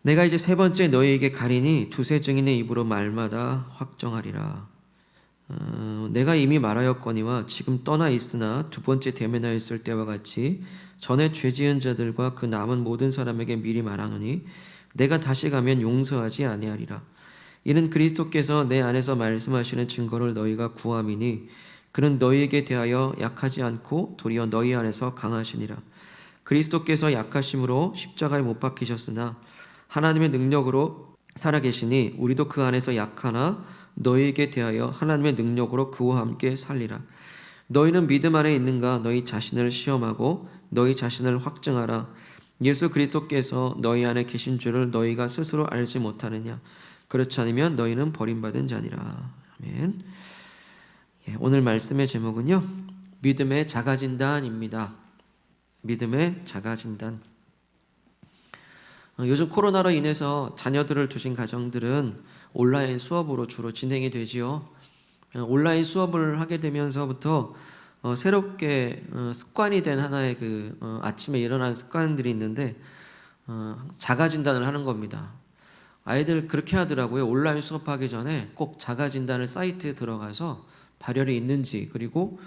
내가 이제 세 번째 너희에게 가리니 두세 증인의 입으로 말마다 확정하리라. 내가 이미 말하였거니와 지금 떠나 있으나 두 번째 대면하였을 때와 같이 전에 죄 지은 자들과 그 남은 모든 사람에게 미리 말하노니 내가 다시 가면 용서하지 아니하리라. 이는 그리스도께서 내 안에서 말씀하시는 증거를 너희가 구함이니 그는 너희에게 대하여 약하지 않고 도리어 너희 안에서 강하시니라. 그리스도께서 약하심으로 십자가에 못 박히셨으나 하나님의 능력으로 살아계시니 우리도 그 안에서 약하나 너희에게 대하여 하나님의 능력으로 그와 함께 살리라. 너희는 믿음 안에 있는가? 너희 자신을 시험하고 너희 자신을 확증하라. 예수 그리스도께서 너희 안에 계신 줄을 너희가 스스로 알지 못하느냐? 그렇지 않으면 너희는 버림받은 자니라. 아멘. 오늘 말씀의 제목은요, 믿음의 자가진단입니다. 믿음의 자가진단. 요즘 코로나로 인해서 자녀들을 두신 가정들은 온라인 수업으로 주로 진행이 되지요. 온라인 수업을 하게 되면서부터 새롭게 습관이 된 하나의 아침에 일어나는 습관들이 있는데 자가진단을 하는 겁니다. 아이들 그렇게 하더라고요. 온라인 수업하기 전에 꼭 자가진단을 사이트에 들어가서 발열이 있는지 그리고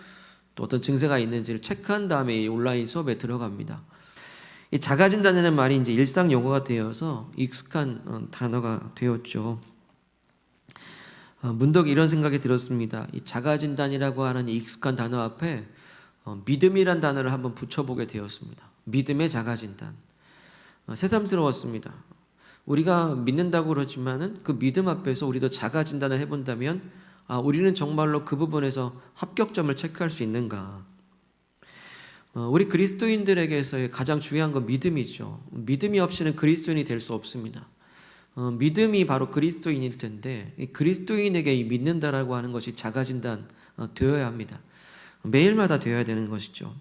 또 어떤 증세가 있는지를 체크한 다음에 이 온라인 수업에 들어갑니다. 이 자가진단이라는 말이 이제 일상 용어가 되어서 익숙한 단어가 되었죠. 문득 이런 생각이 들었습니다. 이 자가진단이라고 하는 이 익숙한 단어 앞에 믿음이란 단어를 한번 붙여보게 되었습니다. 믿음의 자가진단. 새삼스러웠습니다. 우리가 믿는다고 그러지만은 그 믿음 앞에서 우리도 자가진단을 해본다면 우리는 정말로 그 부분에서 합격점을 체크할 수 있는가? 우리 그리스도인들에게서의 가장 중요한 건 믿음이죠. 믿음이 없이는 그리스도인이 될 수 없습니다. 믿음이 바로 그리스도인일 텐데 이 그리스도인에게 이 믿는다라고 하는 것이 자가진단 되어야 합니다. 매일마다 되어야 되는 것이죠.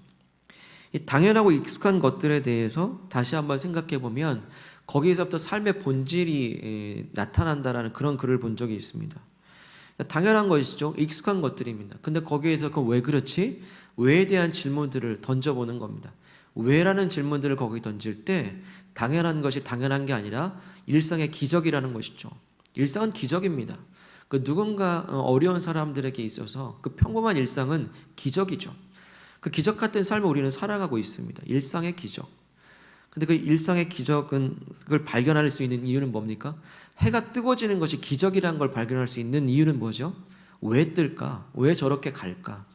이 당연하고 익숙한 것들에 대해서 다시 한번 생각해 보면 거기에서부터 삶의 본질이 나타난다라는 그런 글을 본 적이 있습니다. 당연한 것이죠. 익숙한 것들입니다. 근데 거기에서 그 왜 그렇지? 왜에 대한 질문들을 던져보는 겁니다. 왜라는 질문들을 거기 던질 때 당연한 것이 당연한 게 아니라 일상의 기적이라는 것이죠. 일상은 기적입니다. 그 누군가 어려운 사람들에게 있어서 그 평범한 일상은 기적이죠. 그 기적 같은 삶을 우리는 살아가고 있습니다. 일상의 기적. 근데 그 일상의 기적은 그걸 발견할 수 있는 이유는 뭡니까? 해가 뜨거워지는 것이 기적이라는 걸 발견할 수 있는 이유는 뭐죠? 왜 뜰까? 왜 저렇게 갈까?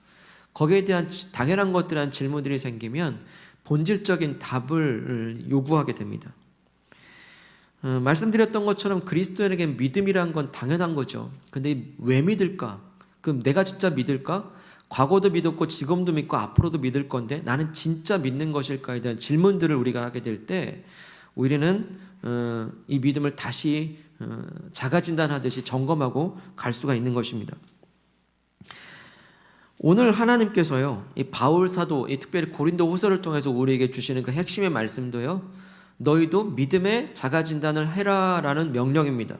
거기에 대한 당연한 것들에 대한 질문들이 생기면 본질적인 답을 요구하게 됩니다. 말씀드렸던 것처럼 그리스도인에게 믿음이란 건 당연한 거죠. 근데 왜 믿을까? 그럼 내가 진짜 믿을까? 과거도 믿었고 지금도 믿고 앞으로도 믿을 건데 나는 진짜 믿는 것일까에 대한 질문들을 우리가 하게 될 때 우리는 이 믿음을 다시 자가진단하듯이 점검하고 갈 수가 있는 것입니다. 오늘 하나님께서요, 이 바울 사도, 특별히 고린도 후서를 통해서 우리에게 주시는 그 핵심의 말씀도요, 너희도 믿음의 자가진단을 해라라는 명령입니다.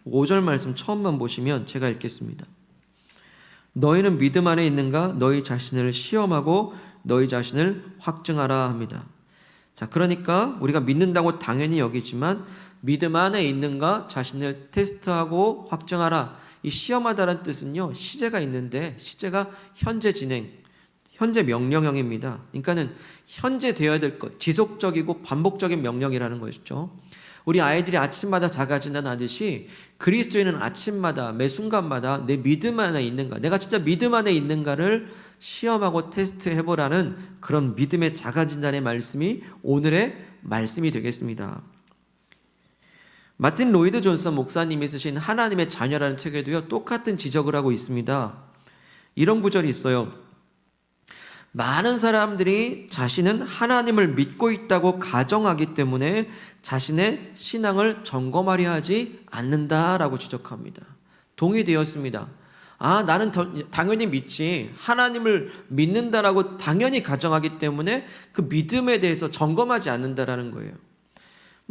5절 말씀 처음만 보시면 제가 읽겠습니다. 너희는 믿음 안에 있는가? 너희 자신을 시험하고 너희 자신을 확증하라 합니다. 자, 그러니까 우리가 믿는다고 당연히 여기지만 믿음 안에 있는가? 자신을 테스트하고 확증하라. 이 시험하다라는 뜻은요, 시제가 있는데 시제가 현재 진행, 현재 명령형입니다. 그러니까는 현재 되어야 될 것, 지속적이고 반복적인 명령이라는 것이죠. 우리 아이들이 아침마다 자가진단하듯이 그리스도인은 아침마다 매 순간마다 내 믿음 안에 있는가, 내가 진짜 믿음 안에 있는가를 시험하고 테스트해보라는 그런 믿음의 자가진단의 말씀이 오늘의 말씀이 되겠습니다. 마틴 로이드 존슨 목사님이 쓰신 하나님의 자녀라는 책에도요, 똑같은 지적을 하고 있습니다. 이런 구절이 있어요. 많은 사람들이 자신은 하나님을 믿고 있다고 가정하기 때문에 자신의 신앙을 점검하려 하지 않는다라고 지적합니다. 동의되었습니다. 나는 당연히 믿지. 하나님을 믿는다라고 당연히 가정하기 때문에 그 믿음에 대해서 점검하지 않는다라는 거예요.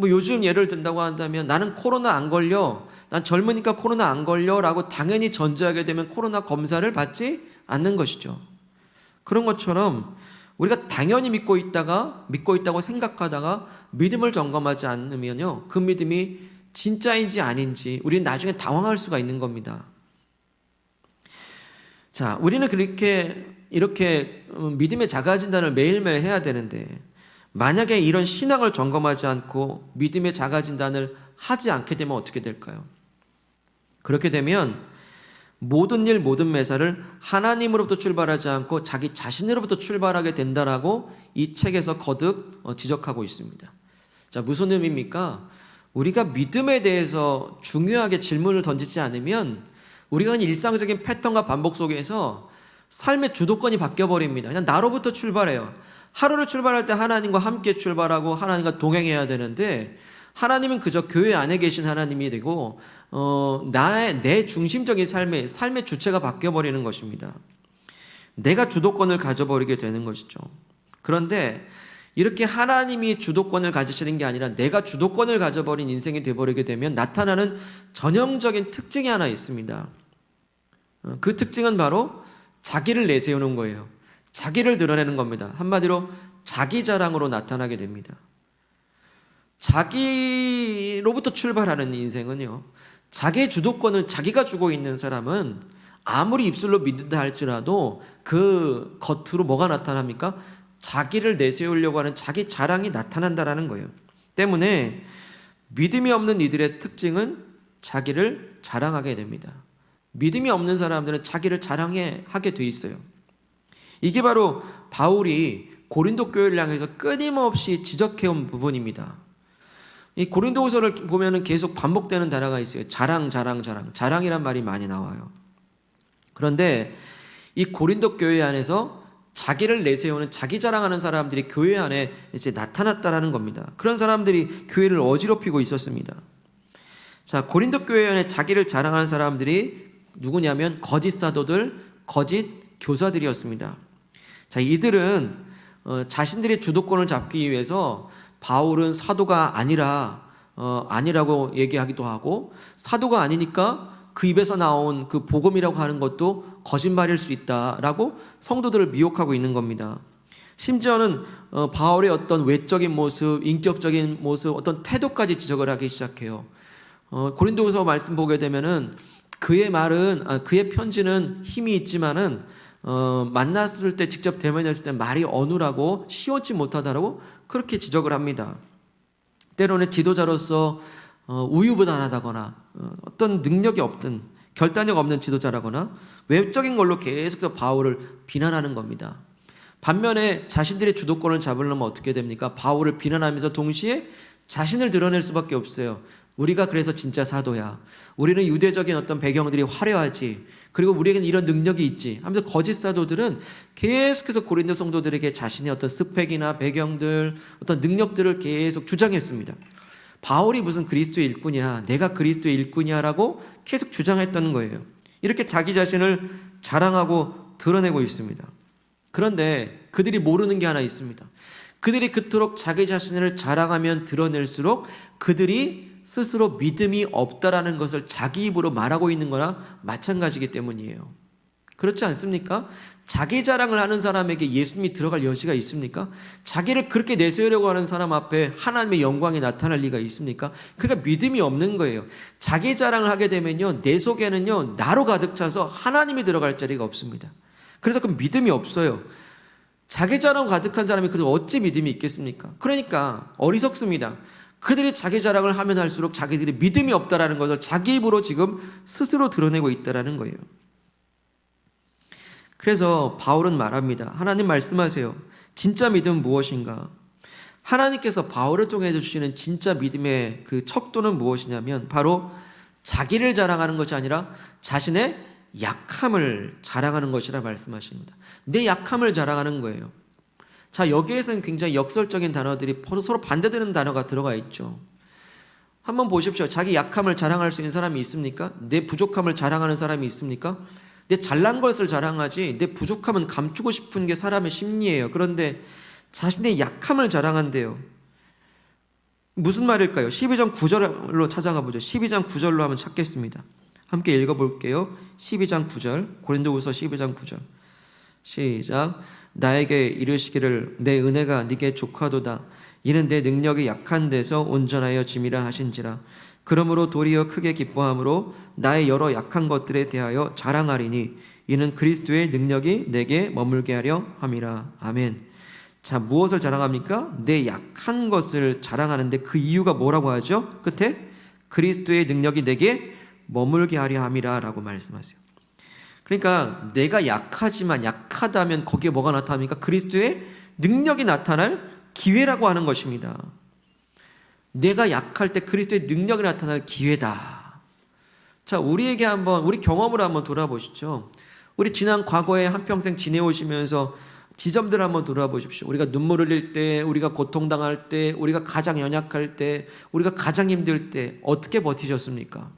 요즘 예를 든다고 한다면 나는 코로나 안 걸려. 난 젊으니까 코로나 안 걸려 라고 당연히 전제하게 되면 코로나 검사를 받지 않는 것이죠. 그런 것처럼 우리가 당연히 믿고 있다고 생각하다가 믿음을 점검하지 않으면요, 그 믿음이 진짜인지 아닌지 우리는 나중에 당황할 수가 있는 겁니다. 자, 우리는 이렇게 믿음의 자가진단을 매일매일 해야 되는데, 만약에 이런 신앙을 점검하지 않고 믿음의 자가진단을 하지 않게 되면 어떻게 될까요? 그렇게 되면 모든 일, 모든 매사를 하나님으로부터 출발하지 않고 자기 자신으로부터 출발하게 된다라고 이 책에서 거듭 지적하고 있습니다. 자, 무슨 의미입니까? 우리가 믿음에 대해서 중요하게 질문을 던지지 않으면 우리가 일상적인 패턴과 반복 속에서 삶의 주도권이 바뀌어버립니다. 그냥 나로부터 출발해요. 하루를 출발할 때 하나님과 함께 출발하고 하나님과 동행해야 되는데, 하나님은 그저 교회 안에 계신 하나님이 되고 내 중심적인 삶의 주체가 바뀌어버리는 것입니다. 내가 주도권을 가져버리게 되는 것이죠. 그런데 이렇게 하나님이 주도권을 가지시는 게 아니라 내가 주도권을 가져버린 인생이 되어버리게 되면 나타나는 전형적인 특징이 하나 있습니다. 그 특징은 바로 자기를 내세우는 거예요. 자기를 드러내는 겁니다. 한마디로 자기 자랑으로 나타나게 됩니다. 자기로부터 출발하는 인생은요, 자기의 주도권을 자기가 주고 있는 사람은 아무리 입술로 믿는다 할지라도 그 겉으로 뭐가 나타납니까? 자기를 내세우려고 하는 자기 자랑이 나타난다라는 거예요. 때문에 믿음이 없는 이들의 특징은 자기를 자랑하게 됩니다. 믿음이 없는 사람들은 자기를 자랑하게 돼 있어요. 이게 바로 바울이 고린도 교회를 향해서 끊임없이 지적해온 부분입니다. 이 고린도후서를 보면은 계속 반복되는 단어가 있어요. 자랑이란 말이 많이 나와요. 그런데 이 고린도 교회 안에서 자기를 내세우는, 자기 자랑하는 사람들이 교회 안에 이제 나타났다라는 겁니다. 그런 사람들이 교회를 어지럽히고 있었습니다. 자, 고린도 교회 안에 자기를 자랑하는 사람들이 누구냐면 거짓 사도들, 거짓 교사들이었습니다. 자, 이들은 자신들의 주도권을 잡기 위해서 바울은 사도가 아니라고 얘기하기도 하고, 사도가 아니니까 그 입에서 나온 그 복음이라고 하는 것도 거짓말일 수 있다라고 성도들을 미혹하고 있는 겁니다. 심지어는 바울의 어떤 외적인 모습, 인격적인 모습, 어떤 태도까지 지적을 하기 시작해요. 고린도후서 말씀 보게 되면은 그의 편지는 힘이 있지만은 만났을 때, 직접 대면했을 때 말이 어눌하고 시원치 못하다라고 그렇게 지적을 합니다. 때로는 지도자로서 우유부단하다거나 어떤 능력이 없든 결단력 없는 지도자라거나 외적인 걸로 계속해서 바울을 비난하는 겁니다. 반면에 자신들의 주도권을 잡으려면 어떻게 됩니까? 바울을 비난하면서 동시에 자신을 드러낼 수밖에 없어요. 우리가 그래서 진짜 사도야. 우리는 유대적인 어떤 배경들이 화려하지. 그리고 우리에게는 이런 능력이 있지. 하면서 거짓 사도들은 계속해서 고린도 성도들에게 자신의 어떤 스펙이나 배경들, 어떤 능력들을 계속 주장했습니다. 바울이 무슨 그리스도의 일꾼이야, 내가 그리스도의 일꾼이야라고 계속 주장했던 거예요. 이렇게 자기 자신을 자랑하고 드러내고 있습니다. 그런데 그들이 모르는 게 하나 있습니다. 그들이 그토록 자기 자신을 자랑하면 드러낼수록 그들이 스스로 믿음이 없다라는 것을 자기 입으로 말하고 있는 거나 마찬가지이기 때문이에요. 그렇지 않습니까? 자기 자랑을 하는 사람에게 예수님이 들어갈 여지가 있습니까? 자기를 그렇게 내세우려고 하는 사람 앞에 하나님의 영광이 나타날 리가 있습니까? 그러니까 믿음이 없는 거예요. 자기 자랑을 하게 되면요, 내 속에는요 나로 가득 차서 하나님이 들어갈 자리가 없습니다. 그래서 그 믿음이 없어요. 자기 자랑 가득한 사람이 그래도 어찌 믿음이 있겠습니까? 그러니까 어리석습니다. 그들이 자기 자랑을 하면 할수록 자기들이 믿음이 없다라는 것을 자기 입으로 지금 스스로 드러내고 있다라는 거예요. 그래서 바울은 말합니다. 하나님 말씀하세요. 진짜 믿음은 무엇인가? 하나님께서 바울을 통해 주시는 진짜 믿음의 그 척도는 무엇이냐면 바로 자기를 자랑하는 것이 아니라 자신의 약함을 자랑하는 것이라 말씀하십니다. 내 약함을 자랑하는 거예요. 자, 여기에서는 굉장히 역설적인 단어들이 서로 반대되는 단어가 들어가 있죠. 한번 보십시오. 자기 약함을 자랑할 수 있는 사람이 있습니까? 내 부족함을 자랑하는 사람이 있습니까? 내 잘난 것을 자랑하지 내 부족함은 감추고 싶은 게 사람의 심리예요. 그런데 자신의 약함을 자랑한대요. 무슨 말일까요? 12장 9절로 찾아가 보죠. 12장 9절로 한번 찾겠습니다. 함께 읽어볼게요. 12장 9절, 고린도후서 12장 9절. 시작. 나에게 이르시기를 내 은혜가 네게 족하도다. 이는 내 능력이 약한 데서 온전하여 짐이라 하신지라. 그러므로 도리어 크게 기뻐함으로 나의 여러 약한 것들에 대하여 자랑하리니 이는 그리스도의 능력이 내게 머물게 하려 함이라. 아멘. 자, 무엇을 자랑합니까? 내 약한 것을 자랑하는데 그 이유가 뭐라고 하죠? 끝에 그리스도의 능력이 내게 머물게 하려 함이라 라고 말씀하세요. 그러니까 내가 약하지만 약하다면 거기에 뭐가 나타납니까? 그리스도의 능력이 나타날 기회라고 하는 것입니다. 내가 약할 때 그리스도의 능력이 나타날 기회다. 자, 우리에게 우리 경험을 한번 돌아보시죠. 우리 지난 과거에 한평생 지내오시면서 지점들 한번 돌아보십시오. 우리가 눈물 흘릴 때, 우리가 고통당할 때, 우리가 가장 연약할 때, 우리가 가장 힘들 때 어떻게 버티셨습니까?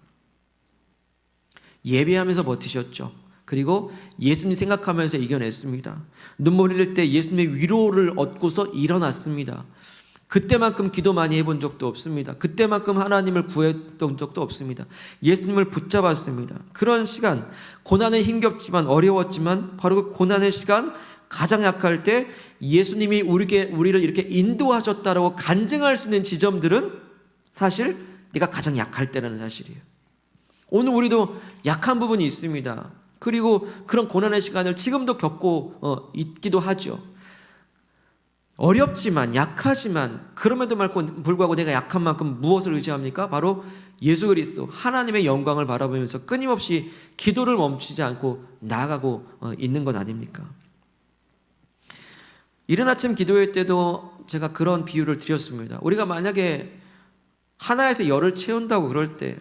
예배하면서 버티셨죠. 그리고 예수님 생각하면서 이겨냈습니다. 눈물 흘릴 때 예수님의 위로를 얻고서 일어났습니다. 그때만큼 기도 많이 해본 적도 없습니다. 그때만큼 하나님을 구했던 적도 없습니다. 예수님을 붙잡았습니다. 그런 시간, 고난은 힘겹지만 어려웠지만 바로 그 고난의 시간, 가장 약할 때 예수님이 우리를 이렇게 인도하셨다라고 간증할 수 있는 지점들은 사실 내가 가장 약할 때라는 사실이에요. 오늘 우리도 약한 부분이 있습니다. 그리고 그런 고난의 시간을 지금도 겪고 있기도 하죠. 어렵지만 약하지만 그럼에도 불구하고 내가 약한 만큼 무엇을 의지합니까? 바로 예수 그리스도 하나님의 영광을 바라보면서 끊임없이 기도를 멈추지 않고 나아가고 있는 것 아닙니까? 이른 아침 기도회 때도 제가 그런 비유를 드렸습니다. 우리가 만약에 하나에서 열을 채운다고 그럴 때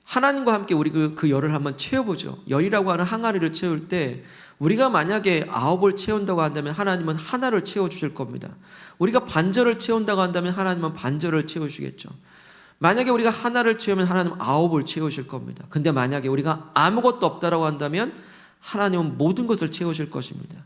하나님과 함께 우리 그 열을 한번 채워보죠. 열이라고 하는 항아리를 채울 때 우리가 만약에 9을 채운다고 한다면 하나님은 하나를 채워주실 겁니다. 우리가 반절을 채운다고 한다면 하나님은 반절을 채워주시겠죠. 만약에 우리가 하나를 채우면 하나님은 9을 채우실 겁니다. 근데 만약에 우리가 아무것도 없다라고 한다면 하나님은 모든 것을 채우실 것입니다.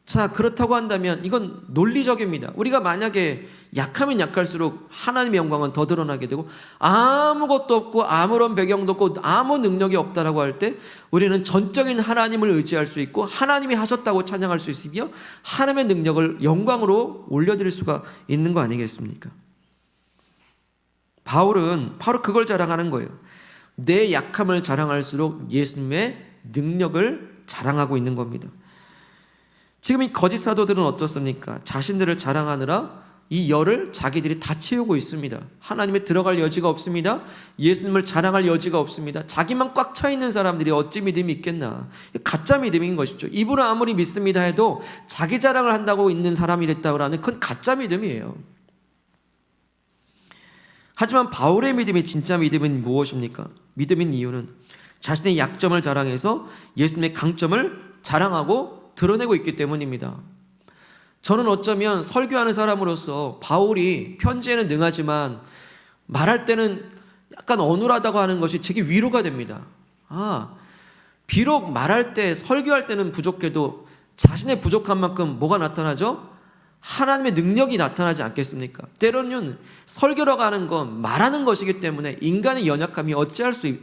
자, 그렇다고 한다면 이건 논리적입니다. 우리가 만약에 약하면 약할수록 하나님의 영광은 더 드러나게 되고 아무것도 없고 아무런 배경도 없고 아무 능력이 없다라고 할 때 우리는 전적인 하나님을 의지할 수 있고 하나님이 하셨다고 찬양할 수 있으며 하나님의 능력을 영광으로 올려드릴 수가 있는 거 아니겠습니까? 바울은 바로 그걸 자랑하는 거예요. 내 약함을 자랑할수록 예수님의 능력을 자랑하고 있는 겁니다. 지금 이 거짓 사도들은 어떻습니까? 자신들을 자랑하느라 이 열을 자기들이 다 채우고 있습니다. 하나님에 들어갈 여지가 없습니다. 예수님을 자랑할 여지가 없습니다. 자기만 꽉 차 있는 사람들이 어찌 믿음이 있겠나? 가짜 믿음인 것이죠. 이분은 아무리 믿습니다 해도 자기 자랑을 한다고 있는 사람이랬다고 하는 그건 가짜 믿음이에요. 하지만 바울의 믿음이 진짜 믿음은 무엇입니까? 믿음인 이유는 자신의 약점을 자랑해서 예수님의 강점을 자랑하고 드러내고 있기 때문입니다. 저는 어쩌면 설교하는 사람으로서 바울이 편지에는 능하지만 말할 때는 약간 어눌하다고 하는 것이 제게 위로가 됩니다. 비록 말할 때 설교할 때는 부족해도 자신의 부족한 만큼 뭐가 나타나죠? 하나님의 능력이 나타나지 않겠습니까? 때로는 설교라고 하는 건 말하는 것이기 때문에 인간의 연약함이 어찌할 수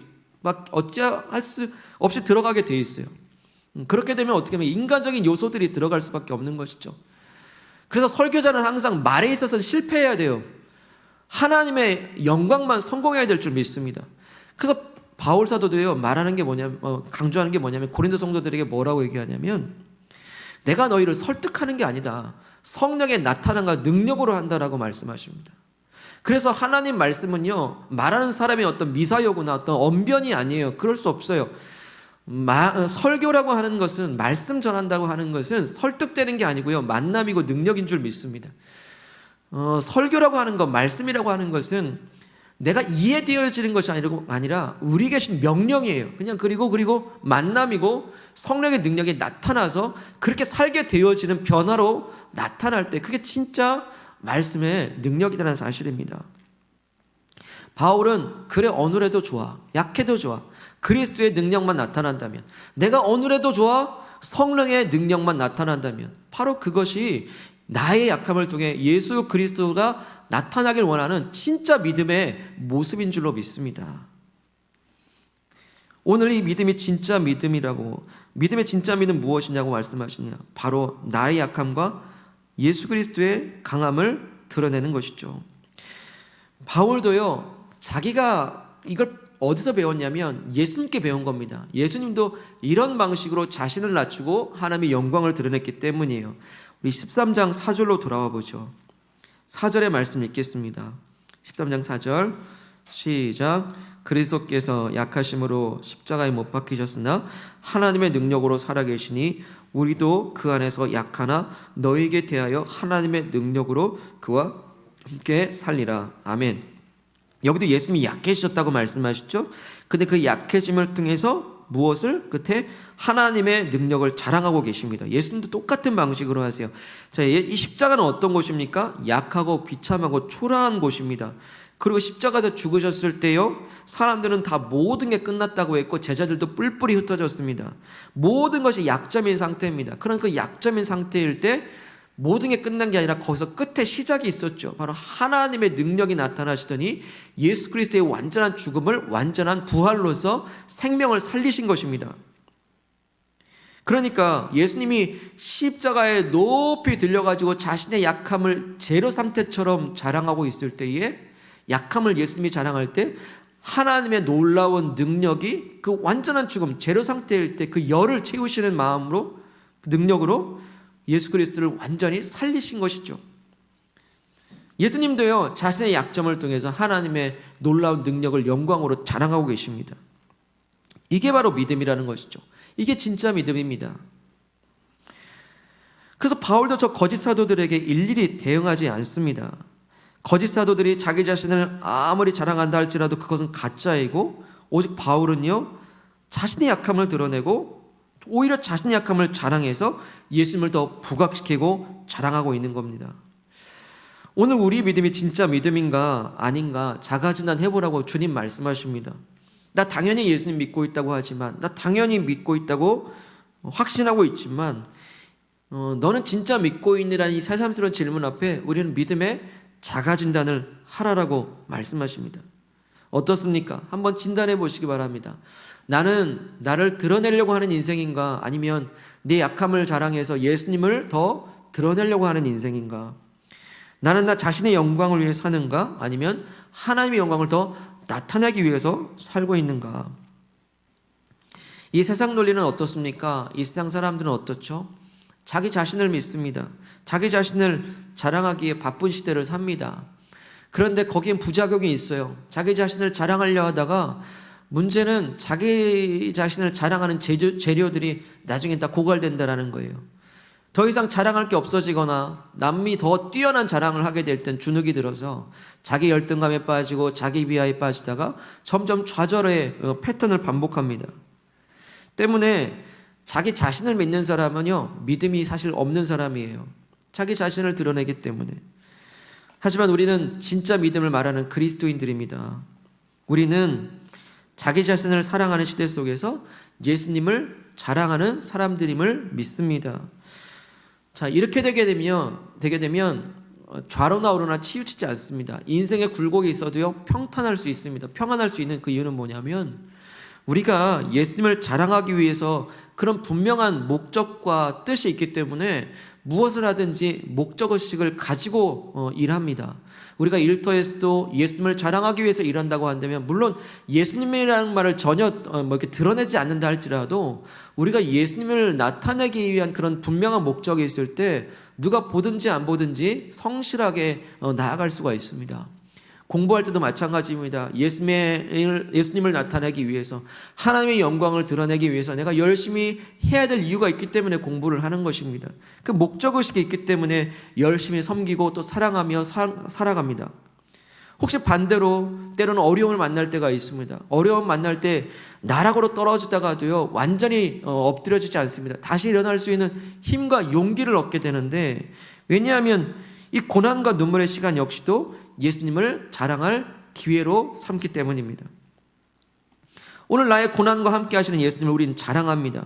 없이 들어가게 돼 있어요. 그렇게 되면 어떻게 하면 인간적인 요소들이 들어갈 수밖에 없는 것이죠. 그래서 설교자는 항상 말에 있어서 실패해야 돼요. 하나님의 영광만 성공해야 될 줄 믿습니다. 그래서 바울 사도도요, 말하는 게 뭐냐면, 강조하는 게 뭐냐면, 고린도 성도들에게 뭐라고 얘기하냐면, 내가 너희를 설득하는 게 아니다. 성령의 나타남과 능력으로 한다라고 말씀하십니다. 그래서 하나님 말씀은요, 말하는 사람의 어떤 미사여구나 어떤 언변이 아니에요. 그럴 수 없어요. 설교라고 하는 것은, 말씀 전한다고 하는 것은 설득되는 게 아니고요, 만남이고 능력인 줄 믿습니다. 설교라고 하는 것, 말씀이라고 하는 것은 내가 이해되어지는 것이 아니라 우리 계신 명령이에요. 그냥 그리고 만남이고 성령의 능력이 나타나서 그렇게 살게 되어지는 변화로 나타날 때 그게 진짜 말씀의 능력이라는 사실입니다. 바울은 그래 어느래도 좋아, 약해도 좋아, 그리스도의 능력만 나타난다면, 내가 어느래도 좋아, 성령의 능력만 나타난다면 바로 그것이 나의 약함을 통해 예수 그리스도가 나타나길 원하는 진짜 믿음의 모습인 줄로 믿습니다. 오늘 이 믿음이 진짜 믿음이라고, 믿음의 진짜 믿음 무엇이냐고 말씀하시냐? 바로 나의 약함과 예수 그리스도의 강함을 드러내는 것이죠. 바울도요, 자기가 이걸 어디서 배웠냐면 예수님께 배운 겁니다. 예수님도 이런 방식으로 자신을 낮추고 하나님의 영광을 드러냈기 때문이에요. 우리 13장 4절로 돌아와 보죠. 4절의 말씀 읽겠습니다. 13장 4절 시작. 그리스도께서 약하심으로 십자가에 못 박히셨으나 하나님의 능력으로 살아계시니 우리도 그 안에서 약하나 너에게 대하여 하나님의 능력으로 그와 함께 살리라. 아멘. 여기도 예수님이 약해지셨다고 말씀하셨죠. 근데 그 약해짐을 통해서 무엇을? 끝에 하나님의 능력을 자랑하고 계십니다. 예수님도 똑같은 방식으로 하세요. 자, 이 십자가는 어떤 곳입니까? 약하고 비참하고 초라한 곳입니다. 그리고 십자가에서 죽으셨을 때요, 사람들은 다 모든 게 끝났다고 했고 제자들도 뿔뿔이 흩어졌습니다. 모든 것이 약점인 상태입니다. 그런 그 약점인 상태일 때 모든 게 끝난 게 아니라 거기서 끝에 시작이 있었죠. 바로 하나님의 능력이 나타나시더니 예수 그리스도의 완전한 죽음을 완전한 부활로서 생명을 살리신 것입니다. 그러니까 예수님이 십자가에 높이 들려가지고 자신의 약함을 제로 상태처럼 자랑하고 있을 때에, 약함을 예수님이 자랑할 때 하나님의 놀라운 능력이 그 완전한 죽음, 제로 상태일 때 그 열을 채우시는 마음으로, 그 능력으로 예수 그리스도를 완전히 살리신 것이죠. 예수님도요, 자신의 약점을 통해서 하나님의 놀라운 능력을 영광으로 자랑하고 계십니다. 이게 바로 믿음이라는 것이죠. 이게 진짜 믿음입니다. 그래서 바울도 저 거짓 사도들에게 일일이 대응하지 않습니다. 거짓 사도들이 자기 자신을 아무리 자랑한다 할지라도 그것은 가짜이고, 오직 바울은요, 자신의 약함을 드러내고 오히려 자신의 약함을 자랑해서 예수님을 더 부각시키고 자랑하고 있는 겁니다. 오늘 우리 믿음이 진짜 믿음인가 아닌가 자가진단 해보라고 주님 말씀하십니다. 나 당연히 예수님 믿고 있다고 하지만, 나 당연히 믿고 있다고 확신하고 있지만, 너는 진짜 믿고 있느라는 이 새삼스러운 질문 앞에 우리는 믿음의 자가진단을 하라라고 말씀하십니다. 어떻습니까? 한번 진단해 보시기 바랍니다. 나는 나를 드러내려고 하는 인생인가, 아니면 내 약함을 자랑해서 예수님을 더 드러내려고 하는 인생인가? 나는 나 자신의 영광을 위해 사는가, 아니면 하나님의 영광을 더 나타내기 위해서 살고 있는가? 이 세상 논리는 어떻습니까? 이 세상 사람들은 어떻죠? 자기 자신을 믿습니다. 자기 자신을 자랑하기에 바쁜 시대를 삽니다. 그런데 거기엔 부작용이 있어요. 자기 자신을 자랑하려 하다가 문제는 자기 자신을 자랑하는 재료들이 나중에 다 고갈된다라는 거예요. 더 이상 자랑할 게 없어지거나 남이 더 뛰어난 자랑을 하게 될 땐 주눅이 들어서 자기 열등감에 빠지고 자기 비하에 빠지다가 점점 좌절의 패턴을 반복합니다. 때문에 자기 자신을 믿는 사람은요, 믿음이 사실 없는 사람이에요. 자기 자신을 드러내기 때문에. 하지만 우리는 진짜 믿음을 말하는 그리스도인들입니다. 우리는 자기 자신을 사랑하는 시대 속에서 예수님을 자랑하는 사람들임을 믿습니다. 자, 이렇게 되게 되면 좌로나 우로나 치우치지 않습니다. 인생에 굴곡이 있어도요, 평탄할 수 있습니다. 평안할 수 있는 그 이유는 뭐냐면, 우리가 예수님을 자랑하기 위해서 그런 분명한 목적과 뜻이 있기 때문에 무엇을 하든지 목적의식을 가지고 일합니다. 우리가 일터에서도 예수님을 자랑하기 위해서 일한다고 한다면, 물론 예수님이라는 말을 전혀 이렇게 드러내지 않는다 할지라도 우리가 예수님을 나타내기 위한 그런 분명한 목적이 있을 때 누가 보든지 안 보든지 성실하게 나아갈 수가 있습니다. 공부할 때도 마찬가지입니다. 예수님을 나타내기 위해서, 하나님의 영광을 드러내기 위해서 내가 열심히 해야 될 이유가 있기 때문에 공부를 하는 것입니다. 그 목적의식이 있기 때문에 열심히 섬기고 또 사랑하며 살아갑니다. 혹시 반대로 때로는 어려움을 만날 때가 있습니다. 어려움 만날 때 나락으로 떨어지다가도요, 완전히 엎드려지지 않습니다. 다시 일어날 수 있는 힘과 용기를 얻게 되는데, 왜냐하면 이 고난과 눈물의 시간 역시도 예수님을 자랑할 기회로 삼기 때문입니다. 오늘 나의 고난과 함께 하시는 예수님을 우리는 자랑합니다.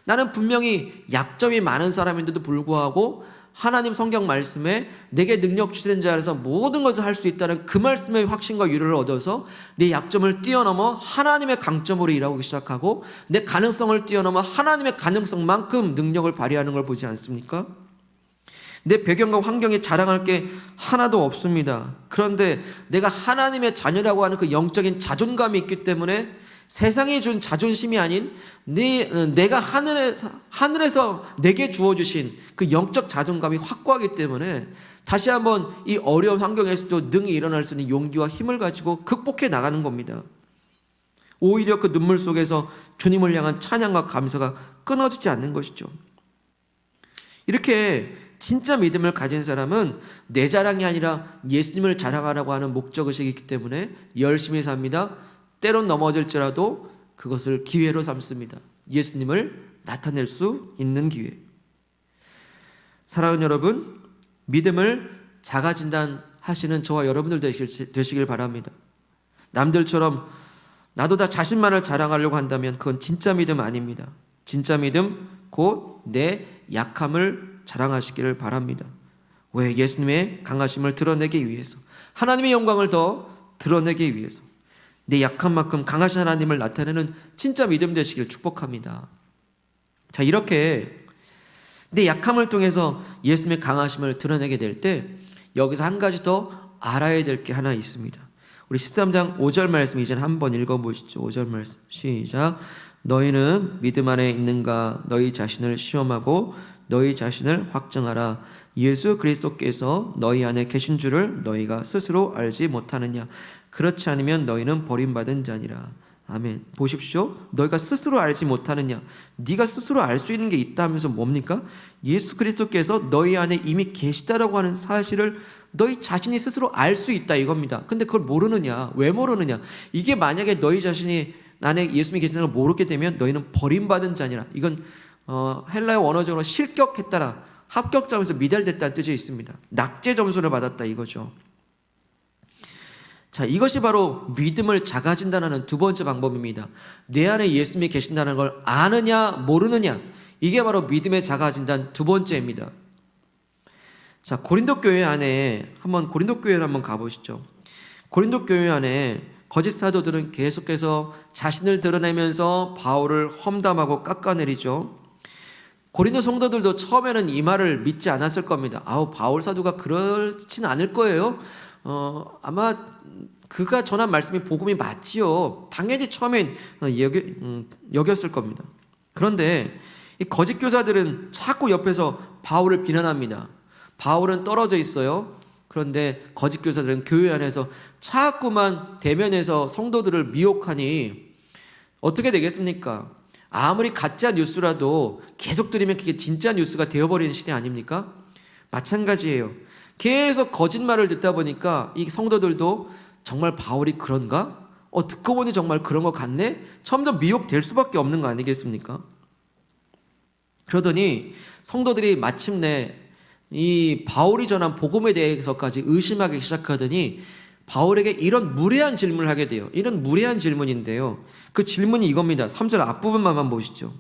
나는 분명히 약점이 많은 사람인데도 불구하고 하나님 성경 말씀에 내게 능력 주시는 자 안에서 모든 것을 할 수 있다는 그 말씀의 확신과 위로를 얻어서 내 약점을 뛰어넘어 하나님의 강점으로 일하기 시작하고 내 가능성을 뛰어넘어 하나님의 가능성만큼 능력을 발휘하는 걸 보지 않습니까? 내 배경과 환경에 자랑할 게 하나도 없습니다. 그런데 내가 하나님의 자녀라고 하는 그 영적인 자존감이 있기 때문에 세상이 준 자존심이 아닌 내가 하늘에서 내게 주어주신 그 영적 자존감이 확고하기 때문에 다시 한번 이 어려운 환경에서도 능히 일어날 수 있는 용기와 힘을 가지고 극복해 나가는 겁니다. 오히려 그 눈물 속에서 주님을 향한 찬양과 감사가 끊어지지 않는 것이죠. 이렇게 진짜 믿음을 가진 사람은 내 자랑이 아니라 예수님을 자랑하라고 하는 목적의식이 있기 때문에 열심히 삽니다. 때론 넘어질지라도 그것을 기회로 삼습니다. 예수님을 나타낼 수 있는 기회. 사랑하는 여러분, 믿음을 자가진단하시는 저와 여러분들 되시길 바랍니다. 남들처럼 나도 다 자신만을 자랑하려고 한다면 그건 진짜 믿음 아닙니다. 진짜 믿음 곧 내 약함을 자랑하시기를 바랍니다. 왜? 예수님의 강하심을 드러내기 위해서, 하나님의 영광을 더 드러내기 위해서 내 약한 만큼 강하신 하나님을 나타내는 진짜 믿음 되시길 축복합니다. 자, 이렇게 내 약함을 통해서 예수님의 강하심을 드러내게 될 때 여기서 한 가지 더 알아야 될 게 하나 있습니다. 우리 13장 5절 말씀 이제 한번 읽어보시죠. 5절 말씀 시작. 너희는 믿음 안에 있는가? 너희 자신을 시험하고 너희 자신을 확증하라. 예수 그리스도께서 너희 안에 계신 줄을 너희가 스스로 알지 못하느냐? 그렇지 않으면 너희는 버림받은 자니라. 아멘. 보십시오. 너희가 스스로 알지 못하느냐? 네가 스스로 알 수 있는 게 있다 하면서 뭡니까? 예수 그리스도께서 너희 안에 이미 계시다라고 하는 사실을 너희 자신이 스스로 알 수 있다 이겁니다. 근데 그걸 모르느냐? 왜 모르느냐? 이게 만약에 너희 자신이 안에 예수님이 계시다는 걸 모르게 되면 너희는 버림받은 자니라. 이건 헬라어 원어적으로 실격했다라, 합격점에서 미달됐다는 뜻이 있습니다. 낙제 점수를 받았다 이거죠. 자, 이것이 바로 믿음을 자가진단하는 두 번째 방법입니다. 내 안에 예수님이 계신다는 걸 아느냐 모르느냐, 이게 바로 믿음의 자가진단 두 번째입니다. 자, 고린도 교회 안에 고린도 교회를 한번 가보시죠. 고린도 교회 안에 거짓 사도들은 계속해서 자신을 드러내면서 바울을 험담하고 깎아내리죠. 고린도 성도들도 처음에는 이 말을 믿지 않았을 겁니다. 바울 사도가 그렇진 않을 거예요. 아마 그가 전한 말씀이 복음이 맞지요. 당연히 처음엔 여겼을 겁니다. 그런데 이 거짓 교사들은 자꾸 옆에서 바울을 비난합니다. 바울은 떨어져 있어요. 그런데 거짓 교사들은 교회 안에서 자꾸만 대면해서 성도들을 미혹하니 어떻게 되겠습니까? 아무리 가짜 뉴스라도 계속 들으면 그게 진짜 뉴스가 되어버리는 시대 아닙니까? 마찬가지예요. 계속 거짓말을 듣다 보니까 이 성도들도 정말 바울이 그런가? 듣고 보니 정말 그런 것 같네? 점점 미혹될 수밖에 없는 거 아니겠습니까? 그러더니 성도들이 마침내 이 바울이 전한 복음에 대해서까지 의심하기 시작하더니 바울에게 이런 무례한 질문을 하게 돼요. 이런 무례한 질문인데요. 그 질문이 이겁니다. 3절 앞부분만 보시죠.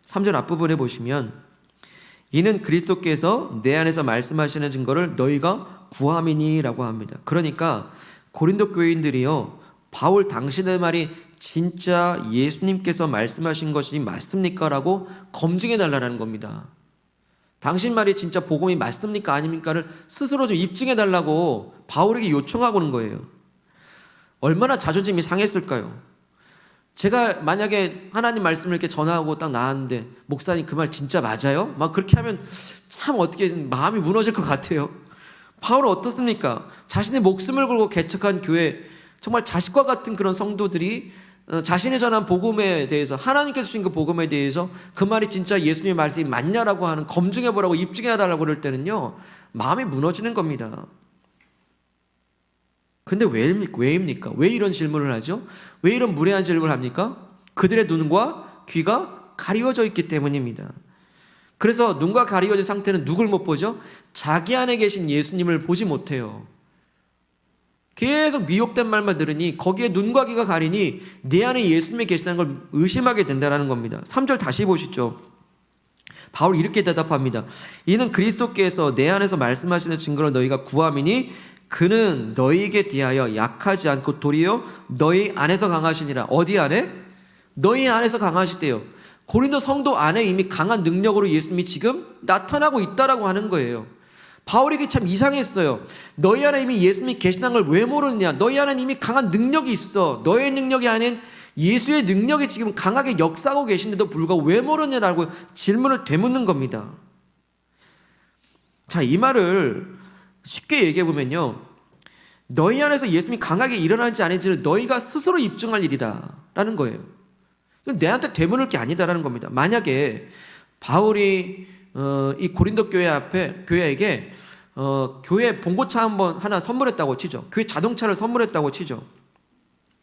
3절 앞부분에 보시면 이는 그리스도께서 내 안에서 말씀하시는 증거를 너희가 구함이니라고 합니다. 그러니까 고린도 교인들이요, 바울 당신의 말이 진짜 예수님께서 말씀하신 것이 맞습니까? 라고 검증해 달라는 겁니다. 당신 말이 진짜 복음이 맞습니까? 아닙니까를 스스로 좀 입증해 달라고 바울에게 요청하고는 거예요. 얼마나 자존심이 상했을까요? 제가 만약에 하나님 말씀을 이렇게 전하고 딱 나왔는데 목사님 그 말 진짜 맞아요? 막 그렇게 하면 참 어떻게 마음이 무너질 것 같아요. 바울은 어떻습니까? 자신의 목숨을 걸고 개척한 교회, 정말 자식과 같은 그런 성도들이 자신이 전한 복음에 대해서, 하나님께서 주신 그 복음에 대해서 그 말이 진짜 예수님의 말씀이 맞냐라고 하는, 검증해보라고 입증해달라고 그럴 때는요, 마음이 무너지는 겁니다. 근데 왜입니까? 왜 이런 질문을 하죠? 왜 이런 무례한 질문을 합니까? 그들의 눈과 귀가 가리워져 있기 때문입니다. 그래서 눈과 가리워진 상태는 누굴 못 보죠? 자기 안에 계신 예수님을 보지 못해요. 계속 미혹된 말만 들으니 거기에 눈과 귀가 가리니 내 안에 예수님이 계시다는 걸 의심하게 된다는 겁니다. 3절 다시 보시죠. 바울이 이렇게 대답합니다. 이는 그리스도께서 내 안에서 말씀하시는 증거를 너희가 구함이니 그는 너희에게 대하여 약하지 않고 도리어 너희 안에서 강하시니라. 어디 안에? 너희 안에서 강하시대요. 고린도 성도 안에 이미 강한 능력으로 예수님이 지금 나타나고 있다라고 하는 거예요. 바울에게 참 이상했어요. 너희 안에 이미 예수님이 계시다는 걸 왜 모르느냐? 너희 안에 이미 강한 능력이 있어. 너의 능력이 아닌 예수의 능력이 지금 강하게 역사하고 계신데도 불구하고 왜 모르느냐라고 질문을 되묻는 겁니다. 자, 이 말을 쉽게 얘기해 보면요, 너희 안에서 예수님이 강하게 일어나는지 아닌지를 너희가 스스로 입증할 일이다 라는 거예요. 내한테 되물을 게 아니다라는 겁니다. 만약에 바울이 이 고린도 교회에게 교회 봉고차 하나 선물했다고 치죠. 교회 자동차를 선물했다고 치죠.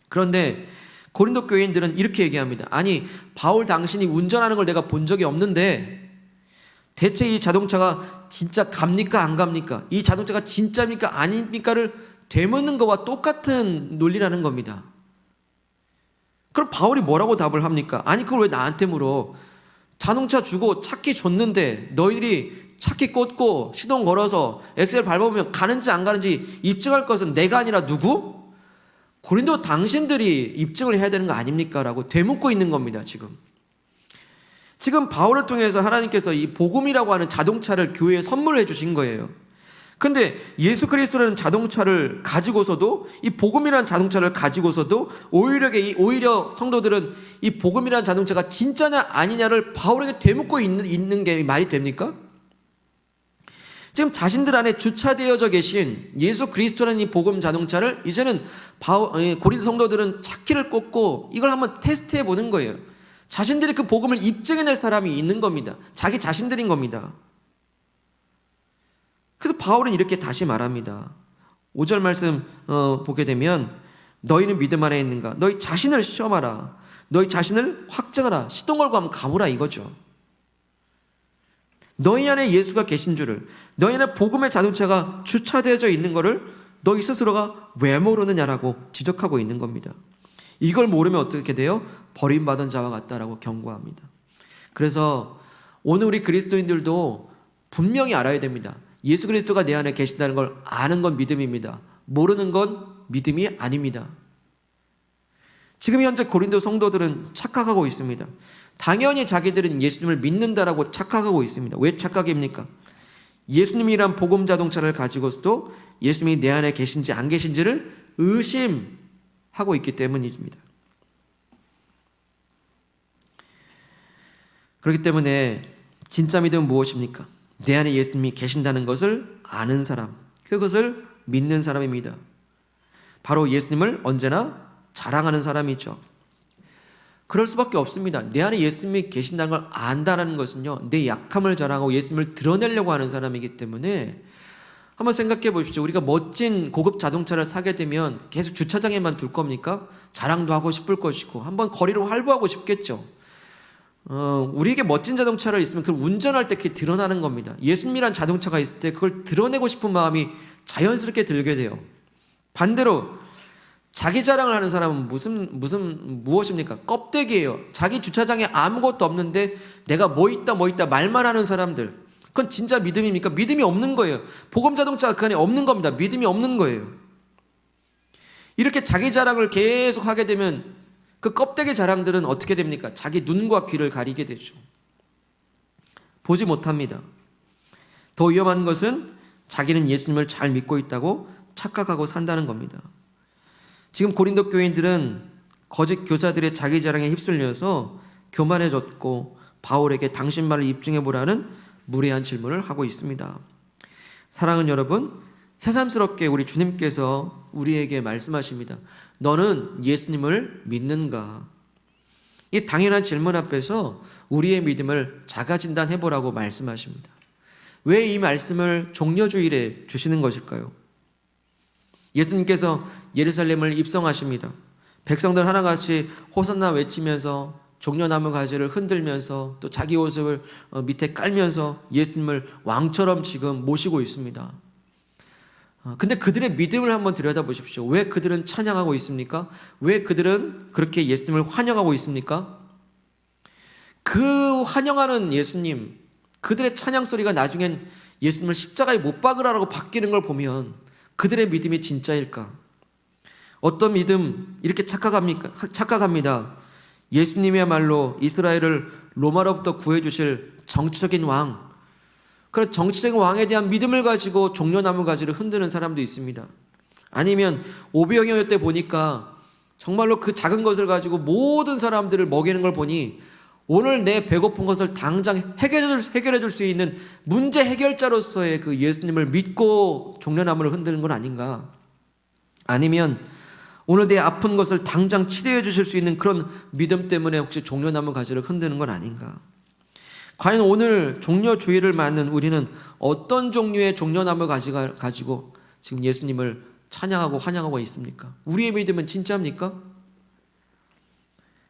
그런데 고린도 교인들은 이렇게 얘기합니다. 아니, 바울 당신이 운전하는 걸 내가 본 적이 없는데 대체 이 자동차가 진짜 갑니까 안 갑니까? 이 자동차가 진짜입니까 아닙니까를 되묻는 것과 똑같은 논리라는 겁니다. 그럼 바울이 뭐라고 답을 합니까? 아니, 그걸 왜 나한테 물어? 자동차 주고 차키 줬는데 너희들이 차키 꽂고 시동 걸어서 엑셀 밟아보면 가는지 안 가는지 입증할 것은 내가 아니라 누구? 고린도 당신들이 입증을 해야 되는 거 아닙니까? 라고 되묻고 있는 겁니다. 지금 바울을 통해서 하나님께서 이 복음이라고 하는 자동차를 교회에 선물해 주신 거예요. 근데 예수 그리스도라는 자동차를 가지고서도, 이 복음이라는 자동차를 가지고서도 오히려 성도들은 이 복음이라는 자동차가 진짜냐 아니냐를 바울에게 되묻고 있는 게 말이 됩니까? 지금 자신들 안에 주차되어져 계신 예수 그리스도라는 이 복음 자동차를 이제는 고린도 성도들은 차키를 꽂고 이걸 한번 테스트해 보는 거예요. 자신들이 그 복음을 입증해낼 사람이 있는 겁니다. 자기 자신들인 겁니다. 그래서 바울은 이렇게 다시 말합니다. 5절 말씀 보게 되면 너희는 믿음 안에 있는가? 너희 자신을 시험하라. 너희 자신을 확정하라. 시동 걸고 한번 가보라 이거죠. 너희 안에 예수가 계신 줄을, 너희 안에 복음의 자동차가 주차되어져 있는 것을 너희 스스로가 왜 모르느냐라고 지적하고 있는 겁니다. 이걸 모르면 어떻게 돼요? 버림받은 자와 같다라고 경고합니다. 그래서 오늘 우리 그리스도인들도 분명히 알아야 됩니다. 예수 그리스도가 내 안에 계신다는 걸 아는 건 믿음입니다. 모르는 건 믿음이 아닙니다. 지금 현재 고린도 성도들은 착각하고 있습니다. 당연히 자기들은 예수님을 믿는다라고 착각하고 있습니다. 왜 착각입니까? 예수님이란 복음 자동차를 가지고서도 예수님이 내 안에 계신지 안 계신지를 의심하고 있기 때문입니다. 그렇기 때문에 진짜 믿음은 무엇입니까? 내 안에 예수님이 계신다는 것을 아는 사람, 그것을 믿는 사람입니다. 바로 예수님을 언제나 자랑하는 사람이죠. 그럴 수밖에 없습니다. 내 안에 예수님이 계신다는 걸 안다는 것은요, 내 약함을 자랑하고 예수님을 드러내려고 하는 사람이기 때문에 한번 생각해 보십시오. 우리가 멋진 고급 자동차를 사게 되면 계속 주차장에만 둘 겁니까? 자랑도 하고 싶을 것이고 한번 거리로 활보하고 싶겠죠. 우리에게 멋진 자동차를 있으면 그걸 운전할 때 그게 드러나는 겁니다. 예수님이란 자동차가 있을 때 그걸 드러내고 싶은 마음이 자연스럽게 들게 돼요. 반대로 자기 자랑을 하는 사람은 무엇입니까? 껍데기예요. 자기 주차장에 아무것도 없는데 내가 뭐 있다 말만 하는 사람들, 그건 진짜 믿음입니까? 믿음이 없는 거예요. 복음 자동차가 그 안에 없는 겁니다. 믿음이 없는 거예요. 이렇게 자기 자랑을 계속 하게 되면 그 껍데기 자랑들은 어떻게 됩니까? 자기 눈과 귀를 가리게 되죠. 보지 못합니다. 더 위험한 것은 자기는 예수님을 잘 믿고 있다고 착각하고 산다는 겁니다. 지금 고린도 교인들은 거짓 교사들의 자기 자랑에 휩쓸려서 교만해졌고 바울에게 당신 말을 입증해보라는 무례한 질문을 하고 있습니다. 사랑하는 여러분, 새삼스럽게 우리 주님께서 우리에게 말씀하십니다. 너는 예수님을 믿는가? 이 당연한 질문 앞에서 우리의 믿음을 자가진단해보라고 말씀하십니다. 왜 이 말씀을 종려주일에 주시는 것일까요? 예수님께서 예루살렘을 입성하십니다. 백성들 하나같이 호산나 외치면서 종려나무 가지를 흔들면서 또 자기 옷을 밑에 깔면서 예수님을 왕처럼 지금 모시고 있습니다. 근데 그들의 믿음을 한번 들여다보십시오. 왜 그들은 찬양하고 있습니까? 왜 그들은 그렇게 예수님을 환영하고 있습니까? 그 환영하는 예수님, 그들의 찬양 소리가 나중엔 예수님을 십자가에 못 박으라고 바뀌는 걸 보면 그들의 믿음이 진짜일까? 어떤 믿음 이렇게 착각합니다. 예수님이야말로 이스라엘을 로마로부터 구해주실 정치적인 왕, 그런 정치적인 왕에 대한 믿음을 가지고 종려나무 가지를 흔드는 사람도 있습니다. 아니면 오병이어 때 보니까 정말로 그 작은 것을 가지고 모든 사람들을 먹이는 걸 보니 오늘 내 배고픈 것을 당장 해결해 줄 수 있는 문제 해결자로서의 그 예수님을 믿고 종려나무를 흔드는 건 아닌가? 아니면 오늘 내 아픈 것을 당장 치료해 주실 수 있는 그런 믿음 때문에 혹시 종려나무 가지를 흔드는 건 아닌가? 과연 오늘 종려주의를 맞는 우리는 어떤 종류의 종려나무 가지가 가지고 지금 예수님을 찬양하고 환영하고 있습니까? 우리의 믿음은 진짜입니까?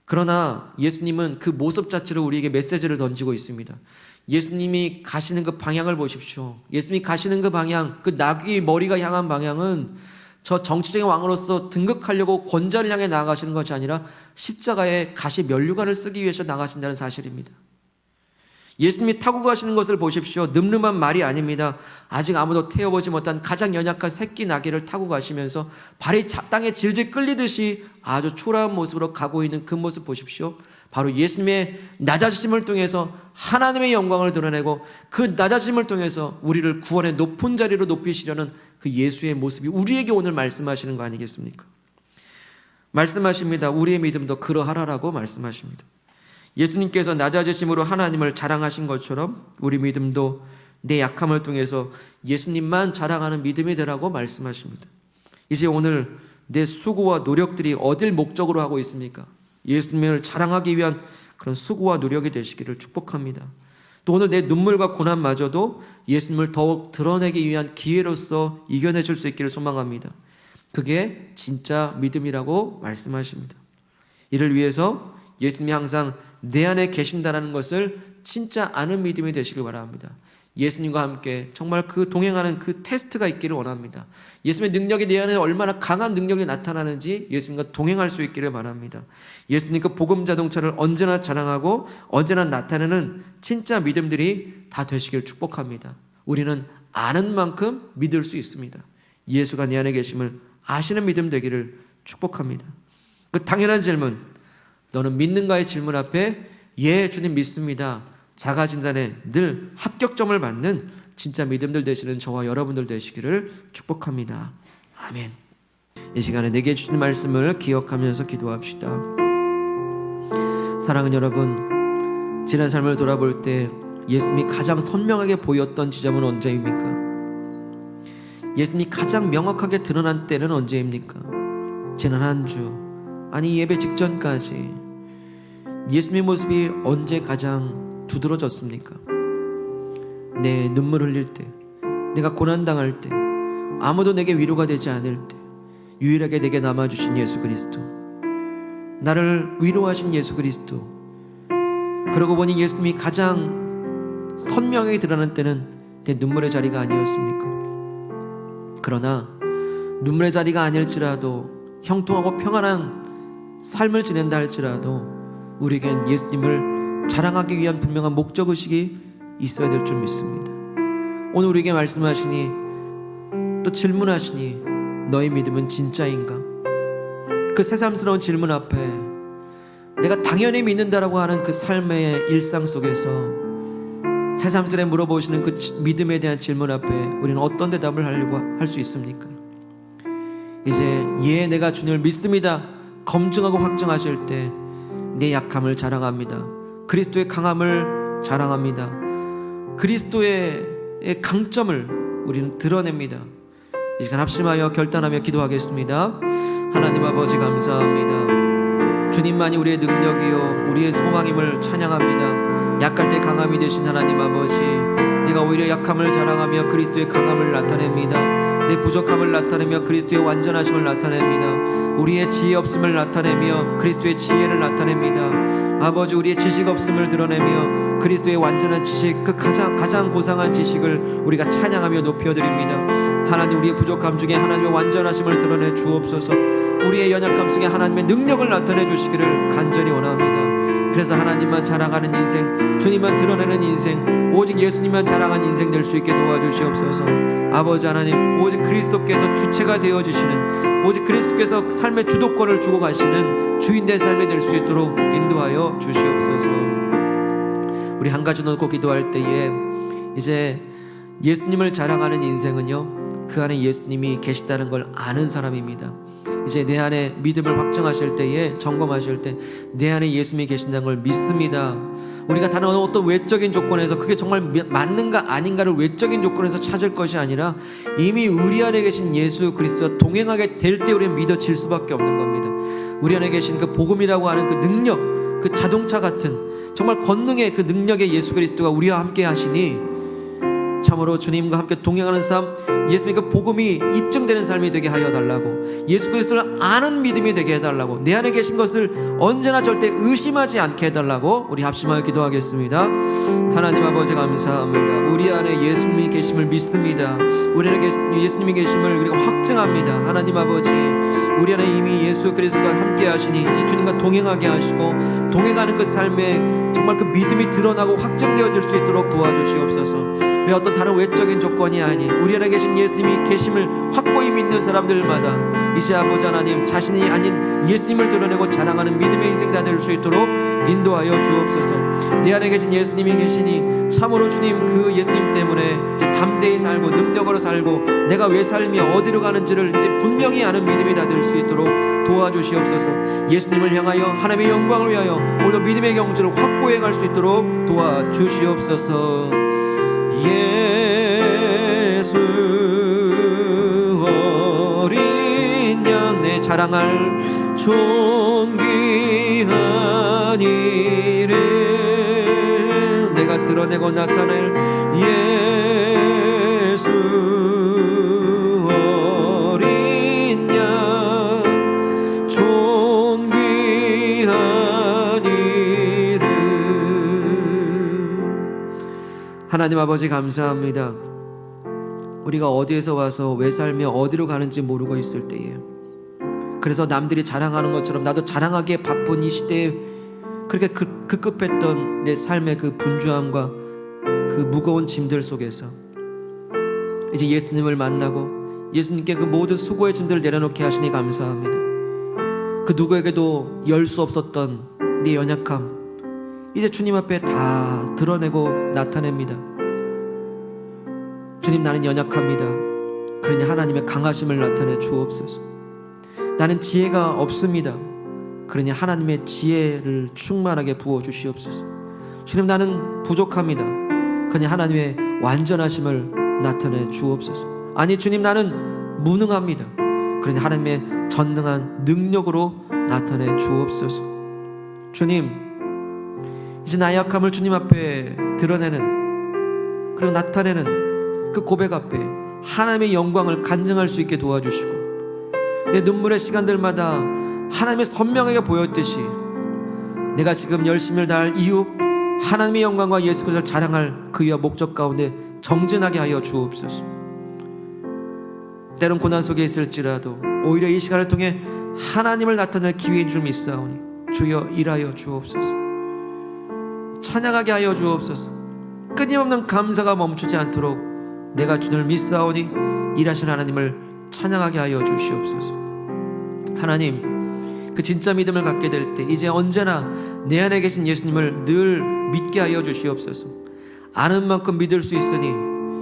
그러나 예수님은 그 모습 자체로 우리에게 메시지를 던지고 있습니다. 예수님이 가시는 그 방향을 보십시오. 예수님이 가시는 그 방향, 그 나귀의 머리가 향한 방향은 저 정치적인 왕으로서 등극하려고 권좌를 향해 나아가시는 것이 아니라 십자가에 가시 면류관을 쓰기 위해서 나가신다는 사실입니다. 예수님이 타고 가시는 것을 보십시오. 늠름한 말이 아닙니다. 아직 아무도 태워보지 못한 가장 연약한 새끼 나귀를 타고 가시면서 발이 땅에 질질 끌리듯이 아주 초라한 모습으로 가고 있는 그 모습 보십시오. 바로 예수님의 낮아지심을 통해서 하나님의 영광을 드러내고 그 낮아짐을 통해서 우리를 구원의 높은 자리로 높이시려는 그 예수의 모습이 우리에게 오늘 말씀하시는 거 아니겠습니까? 말씀하십니다. 우리의 믿음도 그러하라라고 말씀하십니다. 예수님께서 낮아지심으로 하나님을 자랑하신 것처럼 우리 믿음도 내 약함을 통해서 예수님만 자랑하는 믿음이 되라고 말씀하십니다. 이제 오늘 내 수고와 노력들이 어딜 목적으로 하고 있습니까? 예수님을 자랑하기 위한 그런 수고와 노력이 되시기를 축복합니다. 또 오늘 내 눈물과 고난마저도 예수님을 더욱 드러내기 위한 기회로서 이겨내실 수 있기를 소망합니다. 그게 진짜 믿음이라고 말씀하십니다. 이를 위해서 예수님이 항상 내 안에 계신다는 것을 진짜 아는 믿음이 되시길 바랍니다. 예수님과 함께 정말 그 동행하는 그 테스트가 있기를 원합니다. 예수님의 능력이 내 안에 얼마나 강한 능력이 나타나는지 예수님과 동행할 수 있기를 바랍니다. 예수님 그 복음 자동차를 언제나 자랑하고 언제나 나타내는 진짜 믿음들이 다 되시길 축복합니다. 우리는 아는 만큼 믿을 수 있습니다. 예수가 내 안에 계심을 아시는 믿음 되기를 축복합니다. 그 당연한 질문, 너는 믿는가의 질문 앞에 예 주님 믿습니다. 자가진단에 늘 합격점을 받는 진짜 믿음들 되시는 저와 여러분들 되시기를 축복합니다. 아멘. 이 시간에 내게 주신 말씀을 기억하면서 기도합시다. 사랑하는 여러분, 지난 삶을 돌아볼 때 예수님이 가장 선명하게 보였던 지점은 언제입니까? 예수님이 가장 명확하게 드러난 때는 언제입니까? 지난 한 주, 아니 예배 직전까지 예수님의 모습이 언제 가장 두드러졌습니까? 내 눈물 흘릴 때, 내가 고난당할 때, 아무도 내게 위로가 되지 않을 때 유일하게 내게 남아주신 예수 그리스도, 나를 위로하신 예수 그리스도. 그러고 보니 예수님이 가장 선명하게 드러난 때는 내 눈물의 자리가 아니었습니까? 그러나 눈물의 자리가 아닐지라도 형통하고 평안한 삶을 지낸다 할지라도 우리에겐 예수님을 자랑하기 위한 분명한 목적의식이 있어야 될 줄 믿습니다. 오늘 우리에게 말씀하시니 또 질문하시니 너의 믿음은 진짜인가? 그 새삼스러운 질문 앞에 내가 당연히 믿는다라고 하는 그 삶의 일상 속에서 새삼스레 물어보시는 그 믿음에 대한 질문 앞에 우리는 어떤 대답을 하려고 할 수 있습니까? 이제 예 내가 주님을 믿습니다 검증하고 확정하실 때 내 약함을 자랑합니다. 그리스도의 강함을 자랑합니다. 그리스도의 강점을 우리는 드러냅니다. 이 시간 합심하여 결단하며 기도하겠습니다. 하나님 아버지 감사합니다. 주님만이 우리의 능력이요 우리의 소망임을 찬양합니다. 약할 때 강함이 되신 하나님 아버지, 내가 오히려 약함을 자랑하며 그리스도의 강함을 나타냅니다. 내 부족함을 나타내며 그리스도의 완전하심을 나타냅니다. 우리의 지혜 없음을 나타내며 그리스도의 지혜를 나타냅니다. 아버지, 우리의 지식 없음을 드러내며 그리스도의 완전한 지식, 그 가장 고상한 지식을 우리가 찬양하며 높여드립니다. 하나님, 우리의 부족함 중에 하나님의 완전하심을 드러내 주옵소서. 우리의 연약함 속에 하나님의 능력을 나타내 주시기를 간절히 원합니다. 그래서 하나님만 자랑하는 인생, 주님만 드러내는 인생, 오직 예수님만 자랑하는 인생 될 수 있게 도와주시옵소서. 아버지 하나님, 오직 그리스도께서 주체가 되어주시는, 오직 그리스도께서 삶의 주도권을 주고 가시는 주인된 삶이 될 수 있도록 인도하여 주시옵소서. 우리 한 가지 놓고 기도할 때에 이제 예수님을 자랑하는 인생은요, 그 안에 예수님이 계시다는 걸 아는 사람입니다. 이제 내 안에 믿음을 확정하실 때에, 점검하실 때 내 안에 예수님이 계신다는 걸 믿습니다. 우리가 다른 어떤 외적인 조건에서 그게 정말 맞는가 아닌가를 외적인 조건에서 찾을 것이 아니라 이미 우리 안에 계신 예수 그리스도와 동행하게 될 때 우리는 믿어질 수밖에 없는 겁니다. 우리 안에 계신 그 복음이라고 하는 그 능력, 그 자동차 같은 정말 권능의 그 능력의 예수 그리스도가 우리와 함께 하시니 참으로 주님과 함께 동행하는 삶, 예수님의 그 복음이 입증되는 삶이 되게 하여 달라고, 예수 그리스도를 아는 믿음이 되게 해달라고, 내 안에 계신 것을 언제나 절대 의심하지 않게 해달라고 우리 합심하여 기도하겠습니다. 하나님 아버지 감사합니다. 우리 안에 예수님이 계심을 믿습니다. 우리 안에 예수님이 계심을 우리가 확증합니다. 하나님 아버지, 우리 안에 이미 예수 그리스도가 함께 하시니 이제 주님과 동행하게 하시고 동행하는 그 삶에 정말 그 믿음이 드러나고 확정되어질 수 있도록 도와주시옵소서. 우리 어떤 다른 외적인 조건이 아닌 우리 안에 계신 예수님이 계심을 확고히 믿는 사람들마다 이제 아버지 하나님, 자신이 아닌 예수님을 드러내고 자랑하는 믿음의 인생 다 될 수 있도록 인도하여 주옵소서. 내 안에 계신 예수님이 계시니 참으로 주님, 그 예수님 때문에 이제 담대히 살고 능력으로 살고 내가 왜 삶이 어디로 가는지를 이제 분명히 아는 믿음이 다 될 수 있도록 도와주시옵소서. 예수님을 향하여, 하나님의 영광을 위하여 오늘 믿음의 경주를 확고히 갈 수 있도록 도와주시옵소서. 예수 어린 양, 내 자랑할 존귀한 이름 내가 드러내고 나타낼 예수 어린 양, 존귀한 이름. 하나님 아버지 감사합니다. 우리가 어디에서 와서 왜 살며 어디로 가는지 모르고 있을 때에, 그래서 남들이 자랑하는 것처럼 나도 자랑하기에 바쁜 이 시대에 그렇게 급급했던 내 삶의 그 분주함과 그 무거운 짐들 속에서 이제 예수님을 만나고 예수님께 그 모든 수고의 짐들을 내려놓게 하시니 감사합니다. 그 누구에게도 열 수 없었던 내 연약함 이제 주님 앞에 다 드러내고 나타냅니다. 주님, 나는 연약합니다. 그러니 하나님의 강하심을 나타내 주옵소서. 나는 지혜가 없습니다. 그러니 하나님의 지혜를 충만하게 부어주시옵소서. 주님, 나는 부족합니다. 그러니 하나님의 완전하심을 나타내 주옵소서. 아니 주님, 나는 무능합니다. 그러니 하나님의 전능한 능력으로 나타내 주옵소서. 주님, 이제 나의 약함을 주님 앞에 드러내는, 그리고 나타내는 그 고백 앞에 하나님의 영광을 간증할 수 있게 도와주시고, 내 눈물의 시간들마다 하나님의 선명하게 보였듯이 내가 지금 열심을 다할 이유, 하나님의 영광과 예수 그리스도를 자랑할 그 이유와 목적 가운데 정진하게 하여 주옵소서. 때론 고난 속에 있을지라도 오히려 이 시간을 통해 하나님을 나타낼 기회인 줄 믿사오니 주여 일하여 주옵소서. 찬양하게 하여 주옵소서. 끊임없는 감사가 멈추지 않도록 내가 주를 믿사오니 일하신 하나님을 찬양하게 하여 주시옵소서. 하나님, 그 진짜 믿음을 갖게 될 때 이제 언제나 내 안에 계신 예수님을 늘 믿게 하여 주시옵소서. 아는 만큼 믿을 수 있으니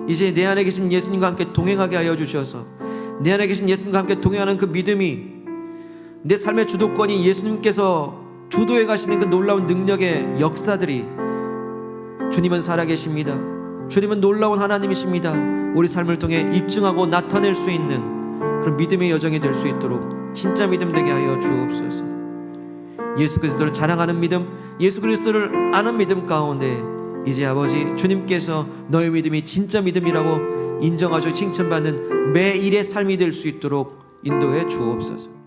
이제 내 안에 계신 예수님과 함께 동행하게 하여 주셔서 내 안에 계신 예수님과 함께 동행하는 그 믿음이, 내 삶의 주도권이 예수님께서 주도해 가시는 그 놀라운 능력의 역사들이, 주님은 살아계십니다. 주님은 놀라운 하나님이십니다. 우리 삶을 통해 입증하고 나타낼 수 있는 그런 믿음의 여정이 될 수 있도록 진짜 믿음 되게 하여 주옵소서. 예수 그리스도를 자랑하는 믿음, 예수 그리스도를 아는 믿음 가운데 이제 아버지 주님께서 너의 믿음이 진짜 믿음이라고 인정하시고 칭찬받는 매일의 삶이 될 수 있도록 인도해 주옵소서.